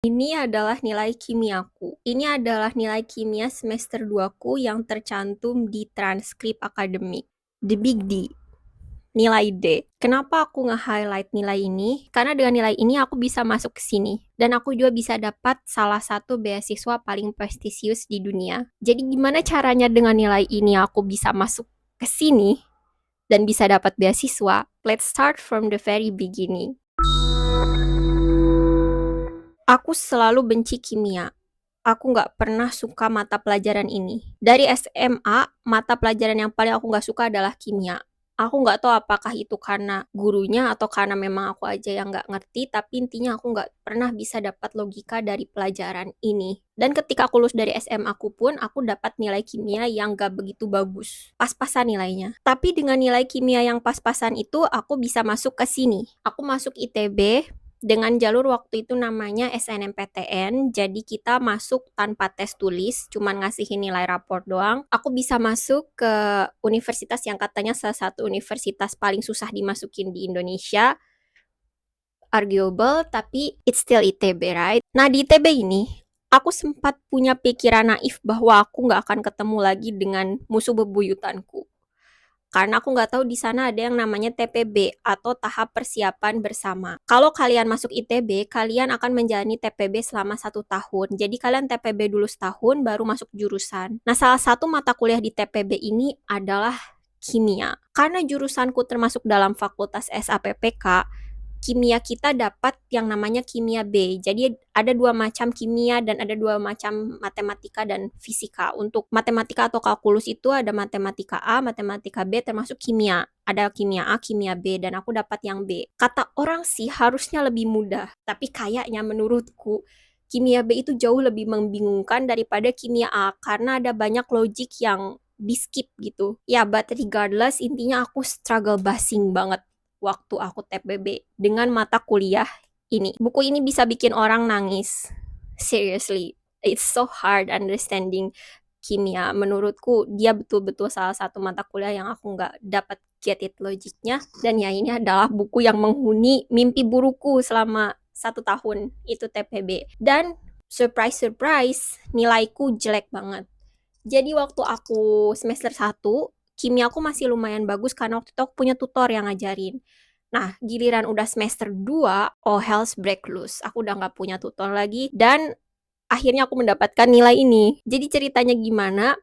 Ini adalah nilai kimiaku. Ini adalah nilai kimia semester 2 ku yang tercantum di transkrip akademik. The Big D. Nilai D. Kenapa aku nge-highlight nilai ini? Karena dengan nilai ini aku bisa masuk ke sini. Dan aku juga bisa dapat salah satu beasiswa paling prestisius di dunia. Jadi gimana caranya dengan nilai ini aku bisa masuk ke sini dan bisa dapat beasiswa? Let's start from the very beginning. Aku selalu benci kimia. Aku nggak pernah suka mata pelajaran ini. Dari SMA, mata pelajaran yang paling aku nggak suka adalah kimia. Aku nggak tahu apakah itu karena gurunya atau karena memang aku aja yang nggak ngerti, tapi intinya aku nggak pernah bisa dapat logika dari pelajaran ini. Dan ketika aku lulus dari SMA aku pun, aku dapat nilai kimia yang nggak begitu bagus. Pas-pasan nilainya. Tapi dengan nilai kimia yang pas-pasan itu, aku bisa masuk ke sini. Aku masuk ITB, dengan jalur waktu itu namanya SNMPTN, jadi kita masuk tanpa tes tulis, cuman ngasihin nilai rapor doang. Aku bisa masuk ke universitas yang katanya salah satu universitas paling susah dimasukin di Indonesia, arguable, tapi it's still ITB, right? Nah, di ITB ini, aku sempat punya pikiran naif bahwa aku nggak akan ketemu lagi dengan musuh bebuyutanku. Karena aku nggak tahu di sana ada yang namanya TPB atau tahap persiapan bersama. Kalau kalian masuk ITB, kalian akan menjalani TPB selama 1 tahun. Jadi kalian TPB dulu setahun, baru masuk jurusan. Nah, salah satu mata kuliah di TPB ini adalah kimia. Karena jurusanku termasuk dalam fakultas SAPPK, kimia kita dapat yang namanya kimia B. Jadi ada 2 macam kimia dan ada 2 macam matematika dan fisika. Untuk matematika atau kalkulus itu ada matematika A, matematika B termasuk kimia. Ada kimia A, kimia B dan aku dapat yang B. Kata orang sih harusnya lebih mudah, tapi kayaknya menurutku kimia B itu jauh lebih membingungkan daripada kimia A karena ada banyak logik yang di skip gitu. Ya, but regardless, intinya aku struggle basing banget waktu aku TPB dengan mata kuliah ini. Buku ini bisa bikin orang nangis. Seriously, it's so hard understanding kimia. Menurutku dia betul-betul salah satu mata kuliah yang aku nggak dapat get it logiknya. Dan ya ini adalah buku yang menghuni mimpi buruku selama 1 tahun itu TPB. Dan surprise, nilaiku jelek banget. Jadi waktu aku semester 1, kimia aku masih lumayan bagus karena waktu itu aku punya tutor yang ngajarin. Nah, giliran udah semester 2, all hell's break loose. Aku udah nggak punya tutor lagi dan akhirnya aku mendapatkan nilai ini. Jadi ceritanya gimana?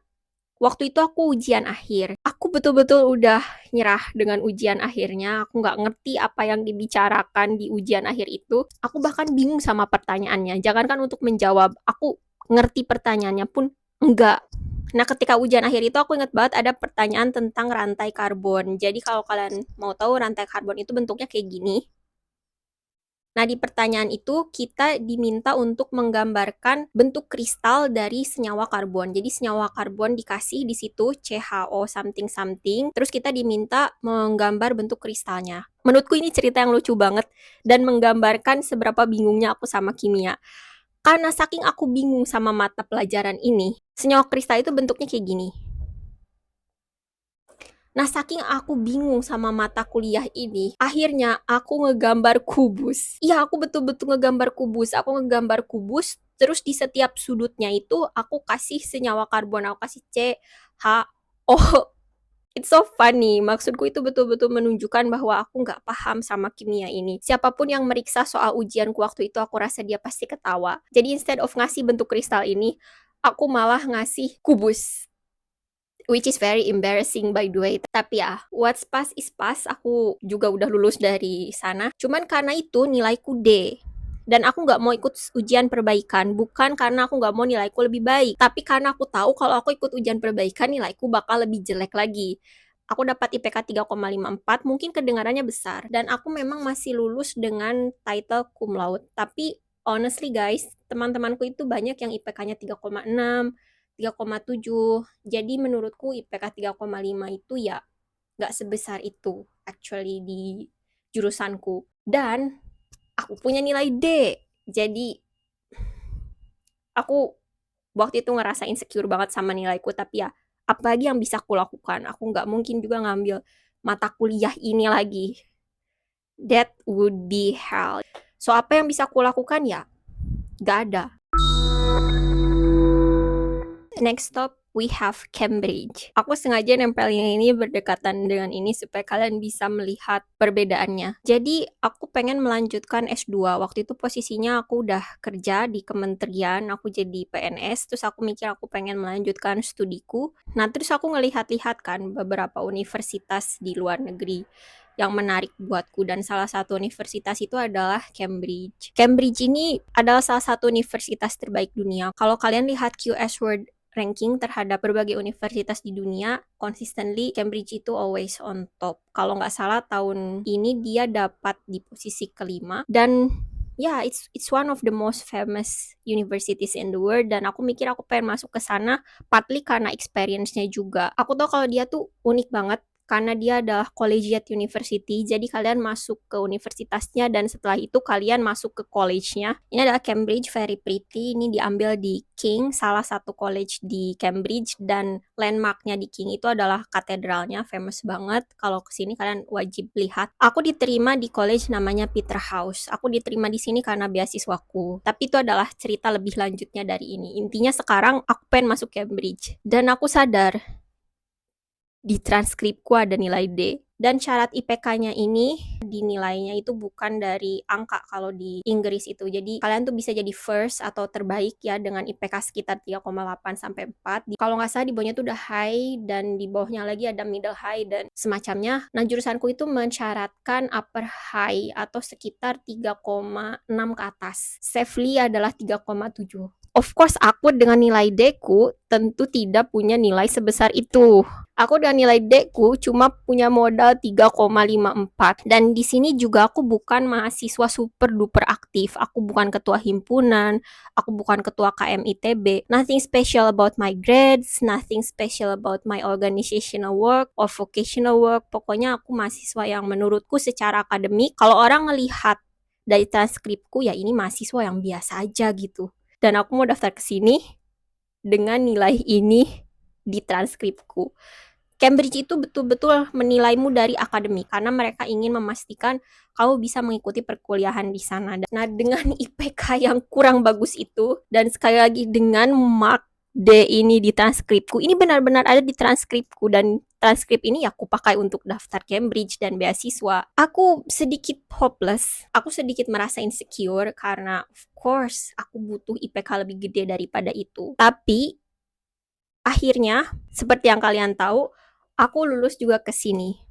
Waktu itu aku ujian akhir. Aku betul-betul udah nyerah dengan ujian akhirnya. Aku nggak ngerti apa yang dibicarakan di ujian akhir itu. Aku bahkan bingung sama pertanyaannya. Jangankan untuk menjawab, aku ngerti pertanyaannya pun enggak. Nah, ketika ujian akhir itu aku ingat banget ada pertanyaan tentang rantai karbon. Jadi kalau kalian mau tahu rantai karbon itu bentuknya kayak gini. Nah, di pertanyaan itu kita diminta untuk menggambarkan bentuk kristal dari senyawa karbon. Jadi senyawa karbon dikasih di situ CHO something something, terus kita diminta menggambar bentuk kristalnya. Menurutku ini cerita yang lucu banget dan menggambarkan seberapa bingungnya aku sama kimia. Karena saking aku bingung sama mata pelajaran ini, senyawa kristal itu bentuknya kayak gini. Nah, saking aku bingung sama mata kuliah ini, akhirnya aku ngegambar kubus. Iya, aku betul-betul ngegambar kubus. Aku ngegambar kubus, terus di setiap sudutnya itu aku kasih senyawa karbon. Aku kasih C, H, O. It's so funny. Maksudku itu betul-betul menunjukkan bahwa aku nggak paham sama kimia ini. Siapapun yang meriksa soal ujianku waktu itu, aku rasa dia pasti ketawa. Jadi instead of ngasih bentuk kristal ini, aku malah ngasih kubus, which is very embarrassing by the way. Tapi ya, what's past is past. Aku juga udah lulus dari sana. Cuman karena itu nilaiku D. Dan aku nggak mau ikut ujian perbaikan. Bukan karena aku nggak mau nilaiku lebih baik. Tapi karena aku tahu kalau aku ikut ujian perbaikan, nilaiku bakal lebih jelek lagi. Aku dapat IPK 3,54, mungkin kedengarannya besar. Dan aku memang masih lulus dengan title cum laude. Tapi honestly guys, teman-temanku itu banyak yang IPK-nya 3,6, 3,7. Jadi menurutku IPK 3,5 itu ya nggak sebesar itu actually di jurusanku. Dan aku punya nilai D. Jadi aku waktu itu ngerasa insecure banget sama nilaiku. Tapi ya apa lagi yang bisa aku lakukan? Aku nggak mungkin juga ngambil mata kuliah ini lagi. That would be hell. So apa yang bisa aku lakukan ya? Gak ada. Next stop, we have Cambridge. Aku sengaja nempelin ini berdekatan dengan ini supaya kalian bisa melihat perbedaannya. Jadi, aku pengen melanjutkan S2. Waktu itu posisinya aku udah kerja di kementerian, aku jadi PNS, terus aku mikir aku pengen melanjutkan studiku. Nah, terus aku ngelihat-lihat kan beberapa universitas di luar negeri yang menarik buatku, dan salah satu universitas itu adalah Cambridge. Cambridge ini adalah salah satu universitas terbaik dunia. Kalau kalian lihat QS World ranking terhadap berbagai universitas di dunia, consistently Cambridge itu always on top. Kalau nggak salah tahun ini dia dapat di posisi kelima, dan yeah, it's one of the most famous universities in the world, dan aku mikir aku pengen masuk ke sana partly karena experience-nya juga. Aku tahu kalau dia tuh unik banget karena dia adalah collegiate university, jadi kalian masuk ke universitasnya dan setelah itu kalian masuk ke college-nya. Ini adalah Cambridge, very pretty. Ini diambil di King, salah satu college di Cambridge, dan landmarknya di King itu adalah katedralnya, famous banget. Kalau kesini kalian wajib lihat. Aku diterima di college namanya Peterhouse. Aku diterima di sini karena beasiswaku. Tapi itu adalah cerita lebih lanjutnya dari ini. Intinya sekarang aku pengen masuk Cambridge, dan aku sadar di transkripku ada nilai D. Dan syarat IPK-nya ini dinilainya itu bukan dari angka kalau di Inggris itu. Jadi kalian tuh bisa jadi first atau terbaik ya dengan IPK sekitar 3,8 sampai 4. Kalau nggak salah di bawahnya tuh udah high dan di bawahnya lagi ada middle high dan semacamnya. Nah, jurusanku itu mensyaratkan upper high atau sekitar 3,6 ke atas. Safely adalah 3,7. Of course, aku dengan nilai D-ku tentu tidak punya nilai sebesar itu. Aku dengan nilai D-ku cuma punya modal 3,54. Dan di sini juga aku bukan mahasiswa super duper aktif. Aku bukan ketua himpunan, aku bukan ketua KMITB. Nothing special about my grades, nothing special about my organizational work or vocational work. Pokoknya aku mahasiswa yang menurutku secara akademik, kalau orang ngelihat dari transkripku, ya ini mahasiswa yang biasa aja gitu. Dan aku mau daftar ke sini dengan nilai ini di transkripku. Cambridge itu betul-betul menilaimu dari akademik karena mereka ingin memastikan kamu bisa mengikuti perkuliahan di sana. Nah, dengan IPK yang kurang bagus itu, dan sekali lagi dengan mark D ini di transkripku, ini benar-benar ada di transkripku, dan transkrip ini aku pakai untuk daftar Cambridge dan beasiswa. Aku sedikit hopeless, aku sedikit merasa insecure karena of course aku butuh IPK lebih gede daripada itu. Tapi akhirnya, seperti yang kalian tahu, aku lulus juga ke sini.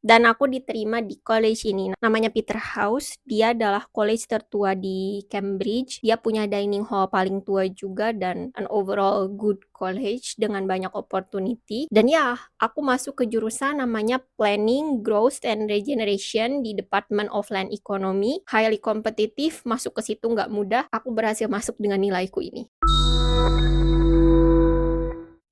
Dan aku diterima di college ini. Namanya Peterhouse. Dia adalah college tertua di Cambridge. Dia punya dining hall paling tua juga dan an overall good college dengan banyak opportunity. Dan ya, aku masuk ke jurusan namanya Planning, Growth, and Regeneration di Department of Land Economy. Highly competitive, masuk ke situ nggak mudah. Aku berhasil masuk dengan nilaiku ini.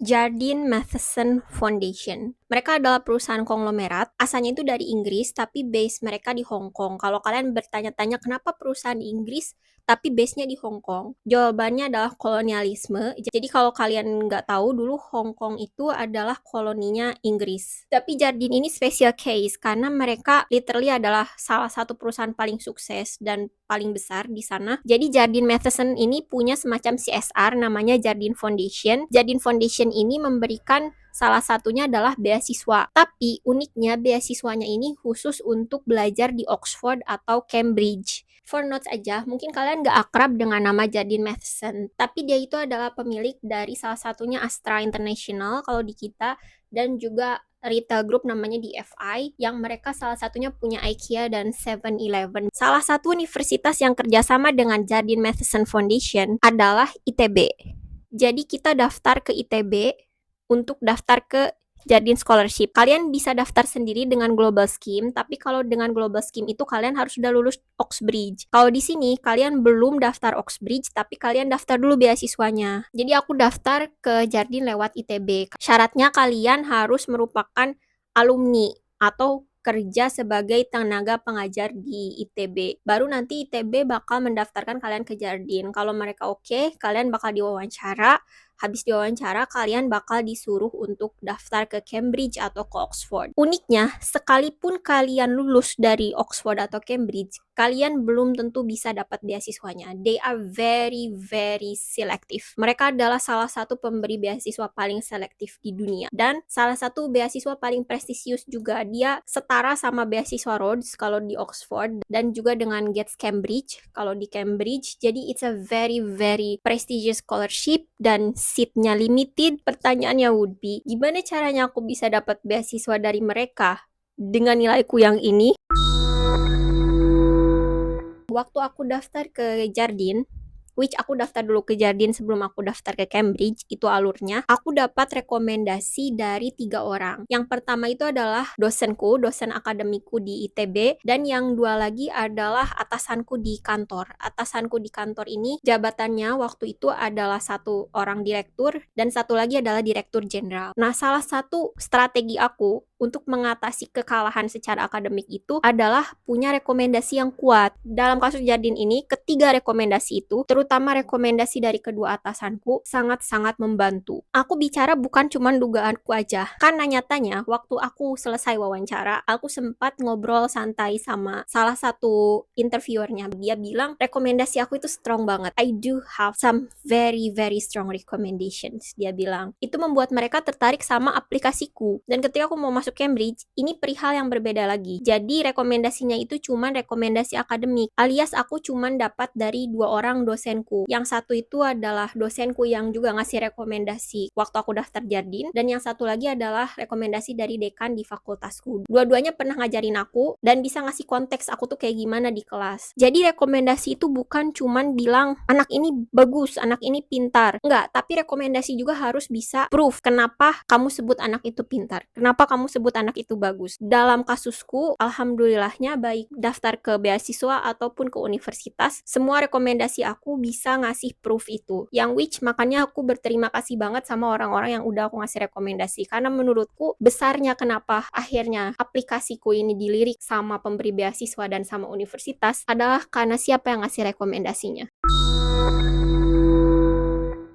Jardine Matheson Foundation. Mereka adalah perusahaan konglomerat, asalnya itu dari Inggris, tapi base mereka di Hong Kong. Kalau kalian bertanya-tanya kenapa perusahaan di Inggris, tapi base-nya di Hong Kong, jawabannya adalah kolonialisme. Jadi kalau kalian nggak tahu, dulu Hong Kong itu adalah koloninya Inggris. Tapi Jardine ini special case, karena mereka literally adalah salah satu perusahaan paling sukses dan paling besar di sana. Jadi Jardine Matheson ini punya semacam CSR namanya Jardine Foundation. Jardine Foundation ini memberikan salah satunya adalah beasiswa. Tapi uniknya beasiswanya ini khusus untuk belajar di Oxford atau Cambridge. For notes aja, mungkin kalian gak akrab dengan nama Jardine Matheson, tapi dia itu adalah pemilik dari salah satunya Astra International kalau di kita, dan juga retail group namanya DFI, yang mereka salah satunya punya IKEA dan 7-Eleven. Salah satu universitas yang kerjasama dengan Jardine Matheson Foundation adalah ITB. Jadi kita daftar ke ITB untuk daftar ke Jardine Scholarship. Kalian bisa daftar sendiri dengan Global Scheme, tapi kalau dengan Global Scheme itu kalian harus sudah lulus Oxbridge. Kalau di sini kalian belum daftar Oxbridge, tapi kalian daftar dulu beasiswanya. Jadi aku daftar ke Jardine lewat ITB. Syaratnya kalian harus merupakan alumni atau kerja sebagai tenaga pengajar di ITB. Baru nanti ITB bakal mendaftarkan kalian ke Jardine. Kalau mereka oke, kalian bakal diwawancara. habis diwawancara kalian bakal disuruh untuk daftar ke Cambridge atau ke Oxford. Uniknya, sekalipun kalian lulus dari Oxford atau Cambridge, kalian belum tentu bisa dapat beasiswanya. They are very very selective. Mereka adalah salah satu pemberi beasiswa paling selektif di dunia, dan salah satu beasiswa paling prestisius juga. Dia setara sama beasiswa Rhodes kalau di Oxford, dan juga dengan Gates Cambridge kalau di Cambridge. Jadi it's a very very prestigious scholarship dan seatnya limited. Pertanyaannya would be, gimana caranya aku bisa dapat beasiswa dari mereka dengan nilaiku yang ini? Waktu aku daftar ke Jardine, which aku daftar dulu ke Jardine sebelum aku daftar ke Cambridge, itu alurnya, aku dapat rekomendasi dari 3 orang. Yang pertama itu adalah dosenku, dosen akademiku di ITB, dan yang 2 lagi adalah atasanku di kantor. Atasanku di kantor ini jabatannya waktu itu adalah 1 orang direktur dan 1 lagi adalah direktur jenderal. Nah, salah satu strategi aku untuk mengatasi kekalahan secara akademik itu adalah punya rekomendasi yang kuat. Dalam kasus Jardine ini, ketiga rekomendasi itu, terutama rekomendasi dari kedua atasanku, sangat-sangat membantu. Aku bicara bukan cuma dugaanku aja. Karena nyatanya, waktu aku selesai wawancara, aku sempat ngobrol santai sama salah satu interviewernya. Dia bilang, rekomendasi aku itu strong banget. I do have some very very strong recommendations. Dia bilang, itu membuat mereka tertarik sama aplikasiku. Dan ketika aku mau masuk Cambridge, ini perihal yang berbeda lagi. Jadi rekomendasinya itu cuman rekomendasi akademik, alias aku cuman dapat dari 2 orang dosenku. Yang satu itu adalah dosenku yang juga ngasih rekomendasi waktu aku daftar Jardine, dan yang satu lagi adalah rekomendasi dari dekan di fakultasku. Dua-duanya pernah ngajarin aku dan bisa ngasih konteks aku tuh kayak gimana di kelas. Jadi rekomendasi itu bukan cuman bilang anak ini bagus, anak ini pintar. Enggak, tapi rekomendasi juga harus bisa proof kenapa kamu sebut anak itu pintar, kenapa kamu sebut anak itu bagus. Dalam kasusku, alhamdulillahnya baik daftar ke beasiswa ataupun ke universitas, semua rekomendasi aku bisa ngasih proof itu. Yang which makanya aku berterima kasih banget sama orang-orang yang udah aku ngasih rekomendasi, karena menurutku besarnya kenapa akhirnya aplikasiku ini dilirik sama pemberi beasiswa dan sama universitas adalah karena siapa yang ngasih rekomendasinya.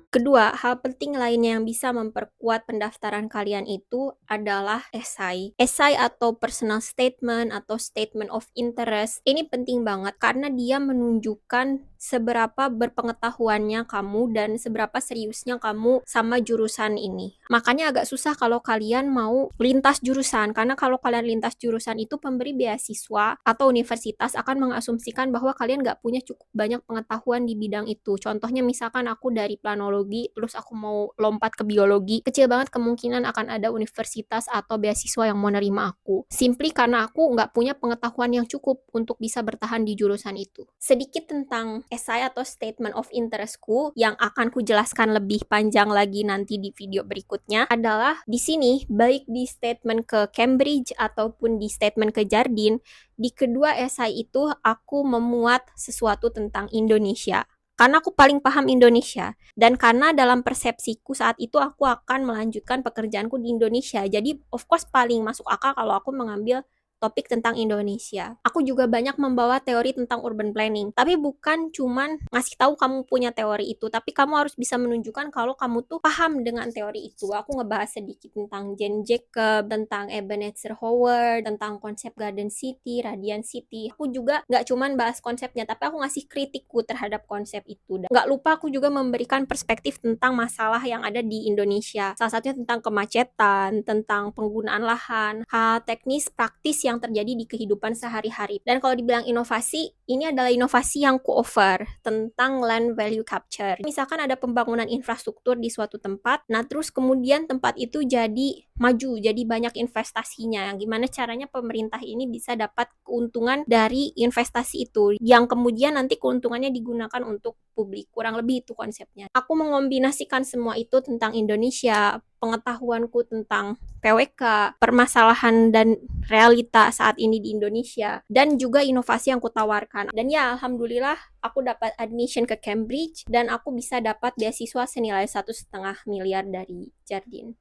Kedua, hal penting lainnya yang bisa memperkuat pendaftaran kalian itu adalah esai. Esai atau personal statement atau statement of interest. Ini penting banget karena dia menunjukkan seberapa berpengetahuannya kamu dan seberapa seriusnya kamu sama jurusan ini. Makanya agak susah kalau kalian mau lintas jurusan, karena kalau kalian lintas jurusan itu pemberi beasiswa atau universitas akan mengasumsikan bahwa kalian nggak punya cukup banyak pengetahuan di bidang itu. Contohnya misalkan aku dari planologi, terus aku mau lompat ke biologi, kecil banget kemungkinan akan ada universitas atau beasiswa yang mau nerima aku. Simply karena aku nggak punya pengetahuan yang cukup untuk bisa bertahan di jurusan itu. Sedikit tentang esai atau statement of interestku yang akan kujelaskan lebih panjang lagi nanti di video berikutnya adalah di sini, baik di statement ke Cambridge ataupun di statement ke Jardine, di kedua esai itu aku memuat sesuatu tentang Indonesia. Karena aku paling paham Indonesia, dan karena dalam persepsiku saat itu aku akan melanjutkan pekerjaanku di Indonesia. Jadi of course paling masuk akal kalau aku mengambil topik tentang Indonesia. Aku juga banyak membawa teori tentang urban planning, tapi bukan cuman ngasih tahu kamu punya teori itu, tapi kamu harus bisa menunjukkan kalau kamu tuh paham dengan teori itu. Aku ngebahas sedikit tentang Jane Jacob, tentang Ebenezer Howard, tentang konsep Garden City, Radiant City. Aku juga nggak cuman bahas konsepnya, tapi aku ngasih kritikku terhadap konsep itu. Dan nggak lupa aku juga memberikan perspektif tentang masalah yang ada di Indonesia. Salah satunya tentang kemacetan, tentang penggunaan lahan, hal teknis praktis yang terjadi di kehidupan sehari-hari. Dan kalau dibilang inovasi, ini adalah inovasi yang ku-offer tentang land value capture. Misalkan ada pembangunan infrastruktur di suatu tempat, nah terus kemudian tempat itu jadi maju, jadi banyak investasinya. Yang gimana caranya pemerintah ini bisa dapat keuntungan dari investasi itu, yang kemudian nanti keuntungannya digunakan untuk publik. Kurang lebih itu konsepnya. Aku mengombinasikan semua itu tentang Indonesia, pengetahuanku tentang PWK, permasalahan dan realita saat ini di Indonesia, dan juga inovasi yang kutawarkan. Dan ya, alhamdulillah aku dapat admission ke Cambridge dan aku bisa dapat beasiswa senilai 1,5 miliar dari Jardine.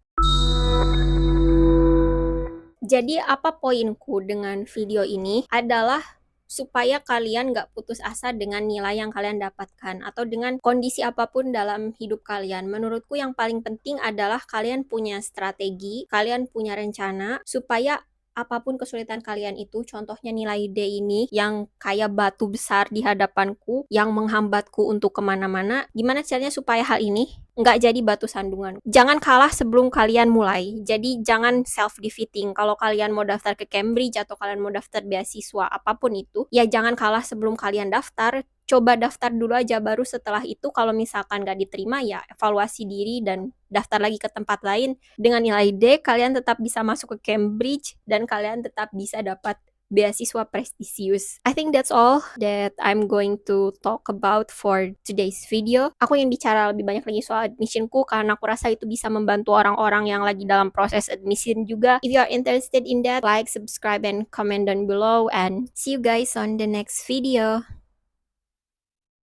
Jadi apa poinku dengan video ini adalah supaya kalian nggak putus asa dengan nilai yang kalian dapatkan atau dengan kondisi apapun dalam hidup kalian. Menurutku yang paling penting adalah kalian punya strategi, kalian punya rencana supaya apapun kesulitan kalian itu, contohnya nilai D ini yang kayak batu besar di hadapanku, yang menghambatku untuk kemana-mana, gimana caranya supaya hal ini nggak jadi batu sandungan. Jangan kalah sebelum kalian mulai. Jadi jangan self-defeating. Kalau kalian mau daftar ke Cambridge atau kalian mau daftar beasiswa apapun itu, ya jangan kalah sebelum kalian daftar. Coba daftar dulu aja, baru setelah itu kalau misalkan nggak diterima ya evaluasi diri dan daftar lagi ke tempat lain. Dengan nilai D, kalian tetap bisa masuk ke Cambridge dan kalian tetap bisa dapat beasiswa prestisius. I think that's all that I'm going to talk about for today's video. Aku yang bicara lebih banyak lagi soal admissionku karena aku rasa itu bisa membantu orang-orang yang lagi dalam proses admission juga. If you are interested in that, like, subscribe, and comment down below, and see you guys on the next video.